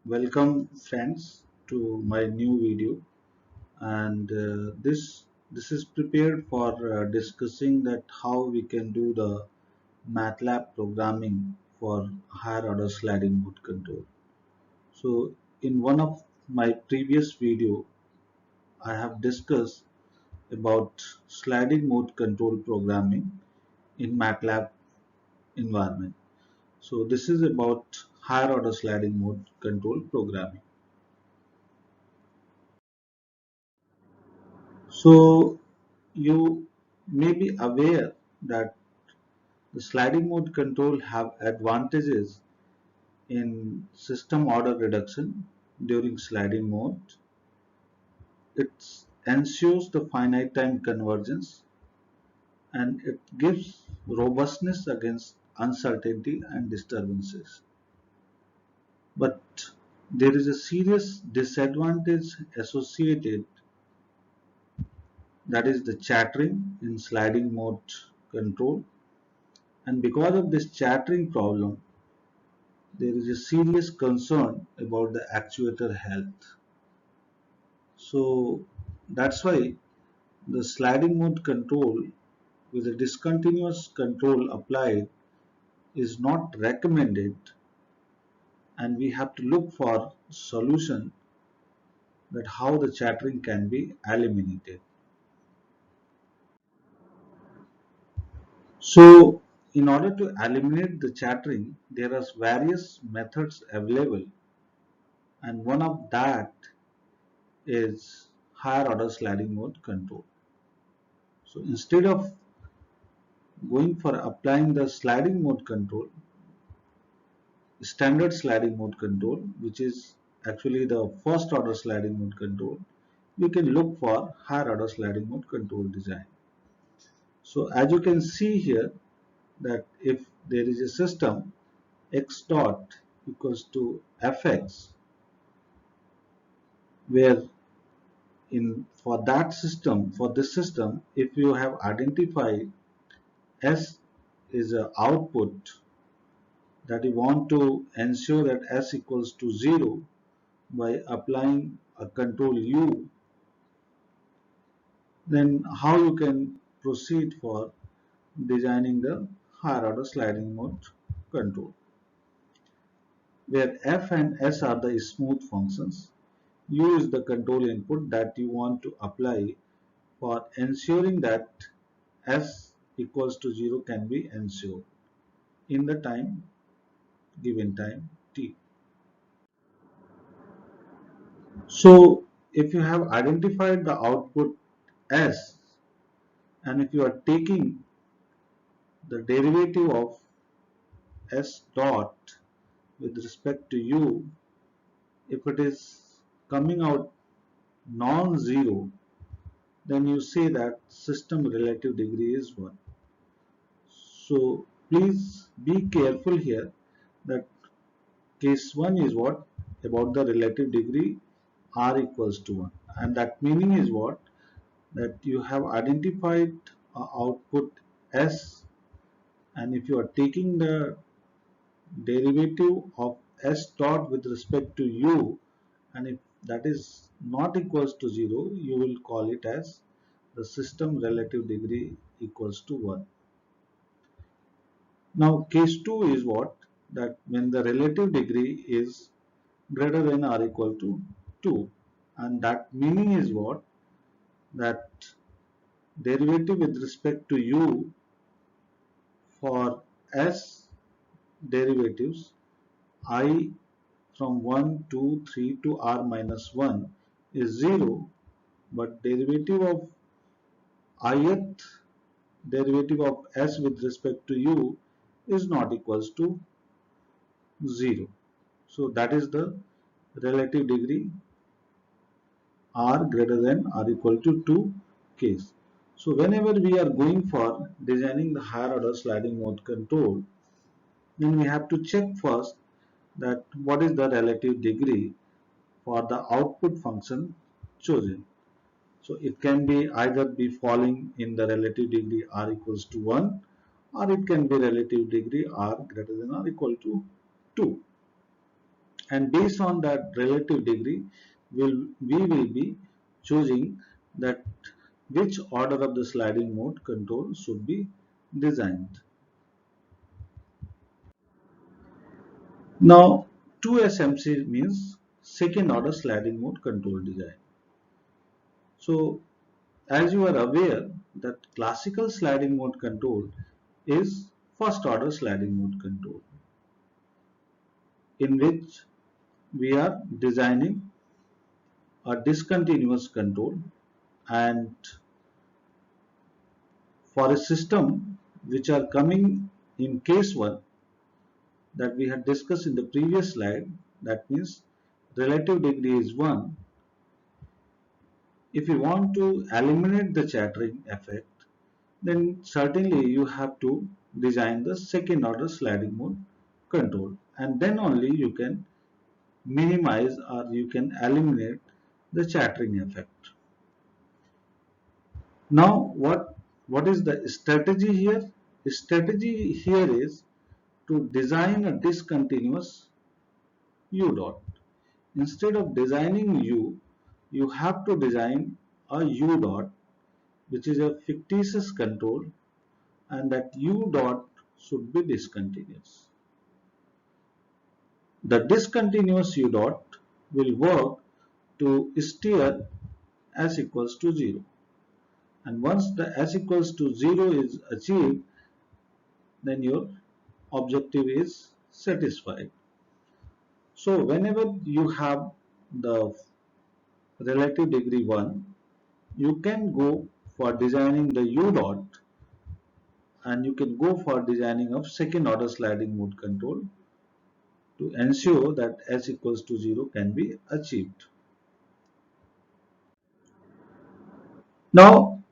Welcome friends to my new video, and this is prepared for discussing that how we can do the MATLAB programming for higher order sliding mode control. So in one of my previous video I have discussed about sliding mode control programming in MATLAB environment. So this is about higher order sliding mode control programming. So you may be aware that the sliding mode control have advantages in system order reduction during sliding mode. It ensures the finite time convergence and it gives robustness against uncertainty and disturbances. But there is a serious disadvantage associated, that is the chattering in sliding mode control, and because of this chattering problem there is a serious concern about the actuator health. So that's why the sliding mode control with a discontinuous control applied is not recommended, and we have to look for solution that how the chattering can be eliminated. So in order to eliminate the chattering there are various methods available, and one of that is higher order sliding mode control. So instead of going for applying the sliding mode control, standard sliding mode control, which is actually the first order sliding mode control, we can look for higher order sliding mode control design. So as you can see here that if there is a system x dot equals to fx, where in for that system, for this system, if you have identified S is a output, that you want to ensure that S equals to 0 by applying a control U, then how you can proceed for designing the higher order sliding mode control, where F and S are the smooth functions. U is the control input that you want to apply for ensuring that S equals to 0 can be ensured in the given time t. So if you have identified the output S, and if you are taking the derivative of S dot with respect to U, if it is coming out non-zero, then you say that system relative degree is 1. So please be careful here that case 1 is what? About the relative degree R equals to 1. And that meaning is what? That you have identified output S, and if you are taking the derivative of S dot with respect to U, and if that is not equals to 0, you will call it as the system relative degree equals to 1. Now case 2 is what? That when the relative degree is greater than or equal to 2, and that meaning is what? That derivative with respect to U for S derivatives I from 1, 2, 3 to r minus 1 is 0, but derivative of ith derivative of S with respect to U is not equals to 0. So that is the relative degree r greater than or equal to 2 case. So whenever we are going for designing the higher order sliding mode control, then we have to check first that what is the relative degree for the output function chosen. So it can be either be falling in the relative degree r equals to 1, or it can be relative degree r greater than or equal to 2. and based on that relative degree we will be choosing that which order of the sliding mode control should be designed. Now 2SMC means second order sliding mode control design. So as you are aware that classical sliding mode control is first order sliding mode control, in which we are designing a discontinuous control, and for a system which are coming in case 1 that we had discussed in the previous slide, that means relative degree is 1. If you want to eliminate the chattering effect, then certainly you have to design the second order sliding mode control, and then only you can minimize or you can eliminate the chattering effect. Now what is the strategy here? The strategy here is to design a discontinuous U dot. Instead of designing U, you have to design a U dot which is a fictitious control, and that U dot should be discontinuous. The discontinuous U dot will work to steer S equals to 0, and once the S equals to 0 is achieved, then your objective is satisfied. So whenever you have the relative degree 1, you can go for designing the U dot, and you can go for designing of second order sliding mode control to ensure that S equals to 0 can be achieved. Now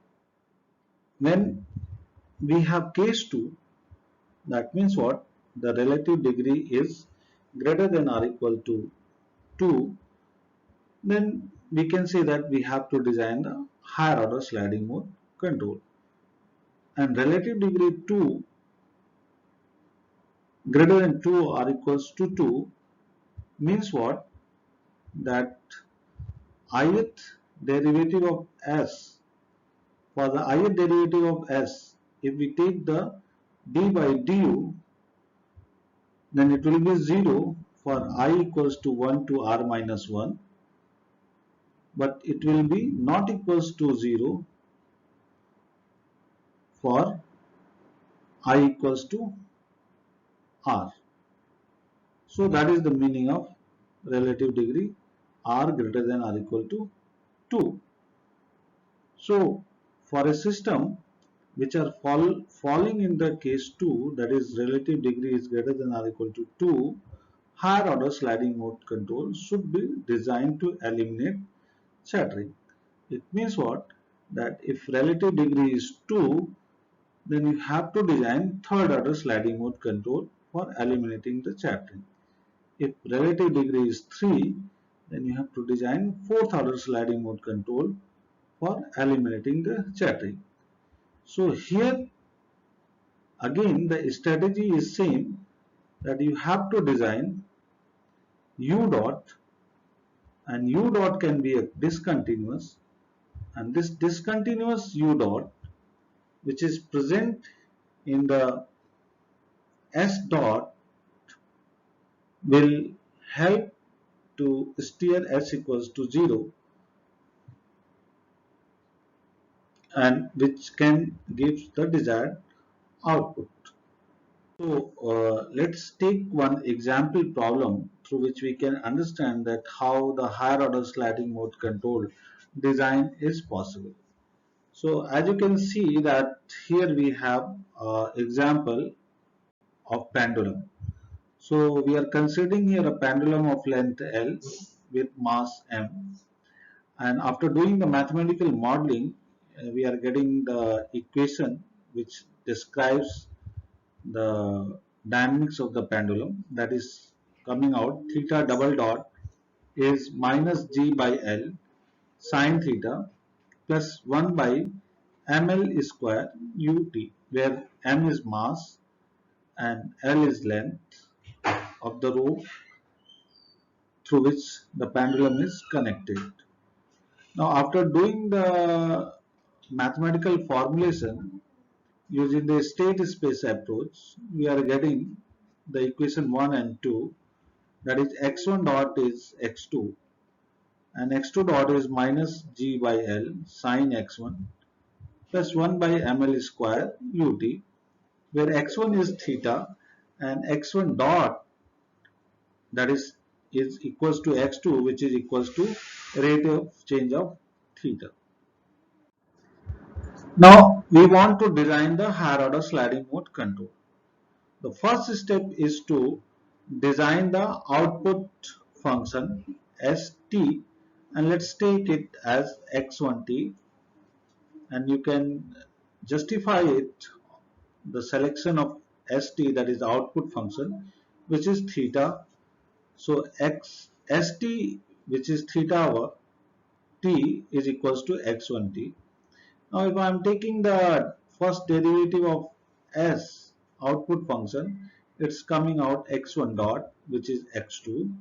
when we have case 2, that means what? The relative degree is greater than or equal to 2, then we can say that we have to design the higher order sliding mode control. And relative degree 2 greater than 2 or equals to 2 means what? That ith derivative of s, for the ith derivative of s, if we take the d by du, then it will be 0 for I equals to 1 to r minus 1, but it will be not equals to 0 for I equals to r. So that is the meaning of relative degree r greater than or equal to 2. So for a system which are falling in the case 2, that is relative degree is greater than or equal to 2, higher order sliding mode control should be designed to eliminate chattering. It means what? That if relative degree is 2, then you have to design third order sliding mode control for eliminating the chattering. If relative degree is 3, then you have to design fourth order sliding mode control for eliminating the chattering. So here again the strategy is same, that you have to design U dot, and U dot can be a discontinuous, and this discontinuous U dot which is present in the S dot will help to steer S equals to 0, and which can give the desired output. So let's take one example problem through which we can understand that how the higher order sliding mode control design is possible. So as you can see that here we have example of pendulum. So we are considering here a pendulum of length L with mass M, and after doing the mathematical modeling, we are getting the equation which describes the dynamics of the pendulum, that is coming out theta double dot is minus g by L sine theta plus 1 by ml square ut, where m is mass and L is length of the rope, through which the pendulum is connected. Now, after doing the mathematical formulation using the state space approach, we are getting the equation 1 and 2, that is x1 dot is x2 and x2 dot is minus g by L sine x1 plus 1 by ml square ut, where x1 is theta and x1 dot, that is equals to x2, which is equals to rate of change of theta. Now we want to design the higher order sliding mode control. The first step is to design the output function st, and let's take it as x1t, and you can justify it, the selection of st, that is the output function, which is theta. So x st, which is theta over t, is equals to x1t. Now if I am taking the first derivative of s output function, it's coming out x1 dot, which is x2,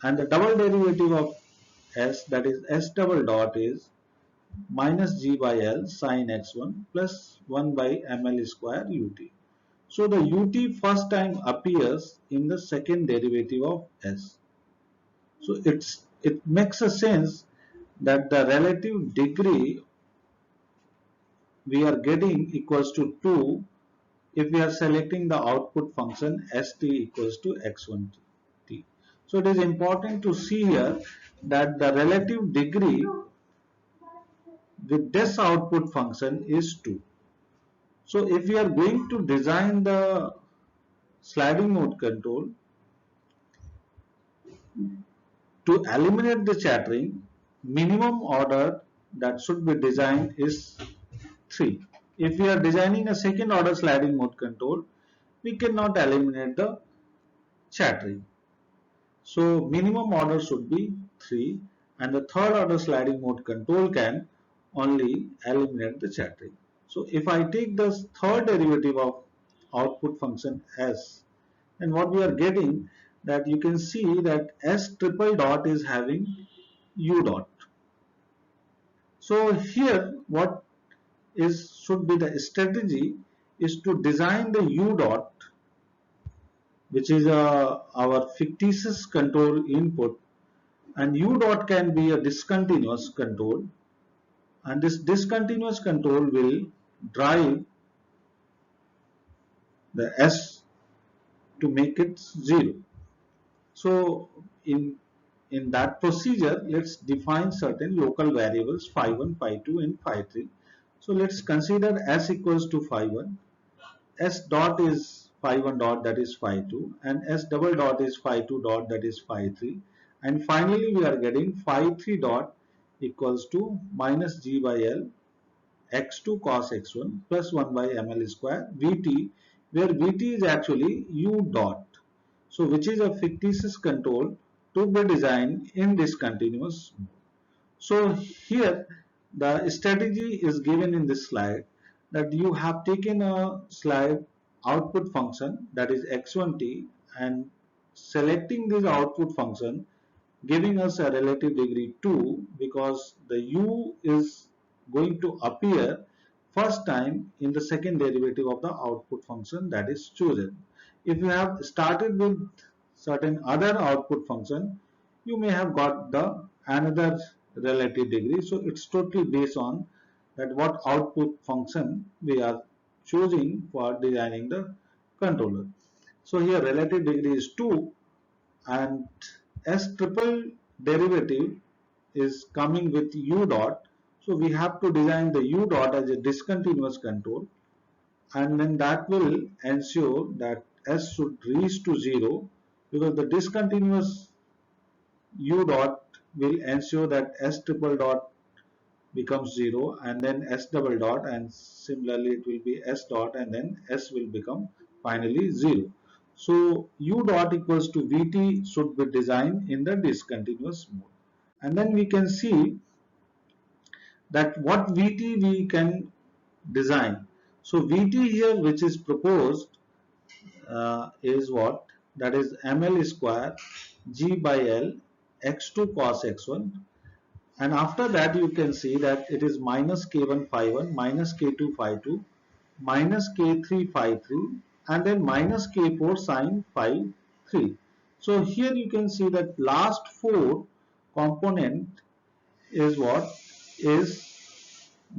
and the double derivative of s, that is s double dot, is minus g by L sine x1 plus 1 by ml square ut. So the ut first time appears in the second derivative of s. So it makes a sense that the relative degree we are getting equals to 2 if we are selecting the output function st equals to x1t. So it is important to see here that the relative degree with this output function is 2. So if we are going to design the sliding mode control to eliminate the chattering, minimum order that should be designed is 3. If we are designing a second order sliding mode control, we cannot eliminate the chattering. So minimum order should be 3, and the third order sliding mode control can only eliminate the chattering. So if I take the third derivative of output function s, and what we are getting, that you can see that s triple dot is having u dot. So here what is should be the strategy is to design the u dot, which is our fictitious control input, and u dot can be a discontinuous control, and this discontinuous control will drive the s to make it 0. So in that procedure, let's define certain local variables phi1, phi2 and phi3. So let's consider s equals to phi1, s dot is phi1 dot, that is phi2, and s double dot is phi2 dot, that is phi3, and finally we are getting phi3 dot equals to minus g by L x2 cos x1 plus 1 by ml square Vt, where Vt is actually u dot. So which is a fictitious control to be designed in discontinuous mode. So here the strategy is given in this slide, that you have taken a slide output function, that is x1t, and selecting this output function giving us a relative degree 2, because the u is going to appear first time in the second derivative of the output function that is chosen. If you have started with certain other output function, you may have got the another relative degree. So it's totally based on that what output function we are choosing for designing the controller. So here relative degree is 2, and s triple derivative is coming with u dot. So we have to design the u dot as a discontinuous control, and then that will ensure that s should reach to 0, because the discontinuous u dot will ensure that s triple dot becomes 0, and then s double dot, and similarly it will be s dot, and then s will become finally 0. So u dot equals to Vt should be designed in the discontinuous mode, and then we can see that what Vt we can design. So Vt here which is proposed is what, that is ml square g by L x2 cos x1, and after that you can see that it is minus k1 phi 1, minus k2 phi 2, minus k3 phi 3, and then minus k4 sine phi 3. So here you can see that last four component is what is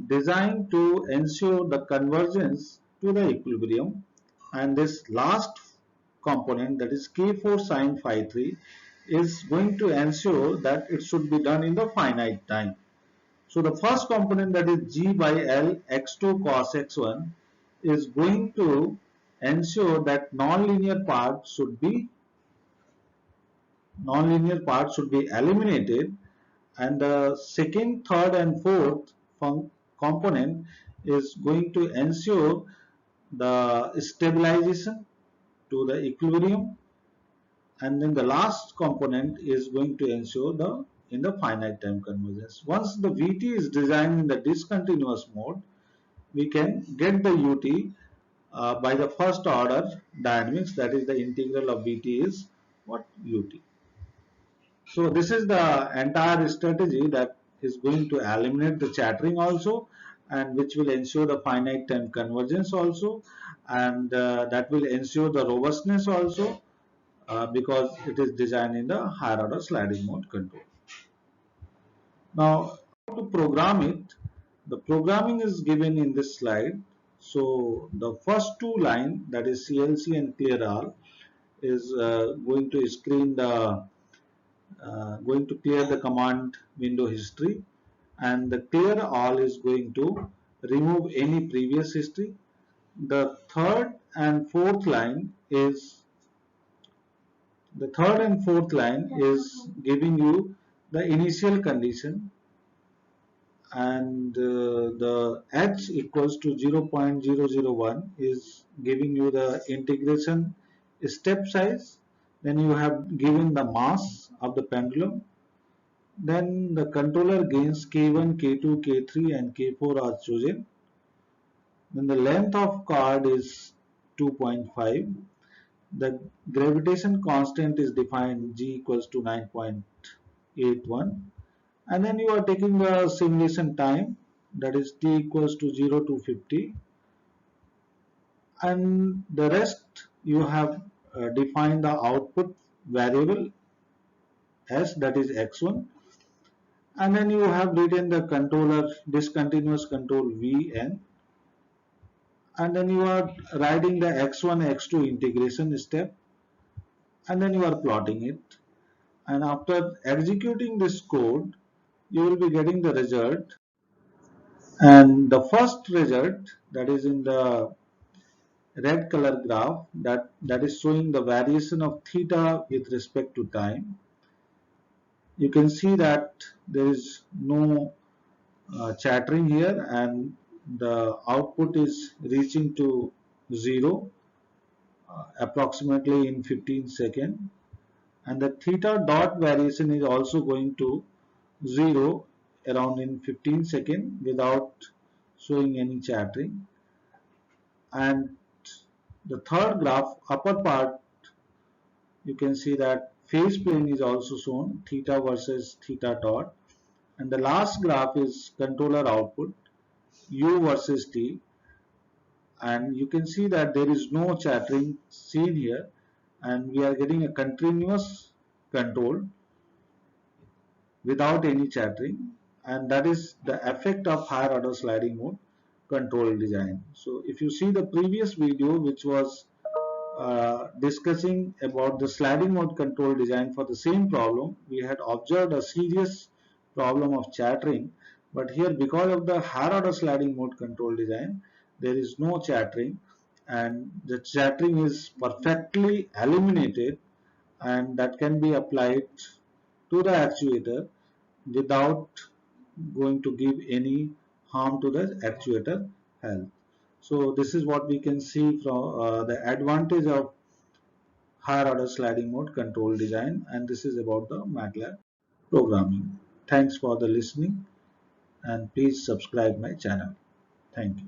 designed to ensure the convergence to the equilibrium, and this last component, that is k4 sine phi 3, is going to ensure that it should be done in the finite time. So the first component, that is g by L x2 cos x1, is going to ensure that nonlinear part should be eliminated, and the second, third and fourth component is going to ensure the stabilization to the equilibrium, and then the last component is going to ensure the in the finite time convergence. Once the VT is designed in the discontinuous mode, we can get the UT by the first order dynamics, that is the integral of VT is what UT. So this is the entire strategy that is going to eliminate the chattering also, and which will ensure the finite time convergence also, and that will ensure the robustness also, because it is designed in the higher order sliding mode control. Now, how to program it? The programming is given in this slide. So the first two lines, that is CLC and clear all, is going to screen the going to clear the command window history, and the clear all is going to remove any previous history. The third and fourth line is giving you the initial condition, and the h equals to 0.001 is giving you the integration step size. Then you have given the mass of the pendulum. Then the controller gains K1, K2, K3 and K4 are chosen. Then the length of card is 2.5. The gravitation constant is defined G equals to 9.81. And then you are taking the simulation time, that is T equals to 0 to 50. And the rest you have defined the output variable S, that is X1. And then you have written the controller discontinuous control Vn, and then you are writing the x1 x2 integration step, and then you are plotting it, and after executing this code you will be getting the result. And the first result, that is in the red color graph, that is showing the variation of theta with respect to time. You can see that there is no chattering here, and the output is reaching to 0 approximately in 15 seconds, and the theta dot variation is also going to 0 around in 15 seconds without showing any chattering. And the third graph, upper part, you can see that phase plane is also shown, theta versus theta dot, and the last graph is controller output, U versus T, and you can see that there is no chattering seen here, and we are getting a continuous control without any chattering, and that is the effect of higher order sliding mode control design. So if you see the previous video, which was discussing about the sliding mode control design for the same problem, we had observed a serious problem of chattering, but here because of the higher order sliding mode control design, there is no chattering, and the chattering is perfectly eliminated, and that can be applied to the actuator without going to give any harm to the actuator health. So this is what we can see from the advantage of higher order sliding mode control design, and this is about the MATLAB programming. Thanks for the listening, and please subscribe my channel. Thank you.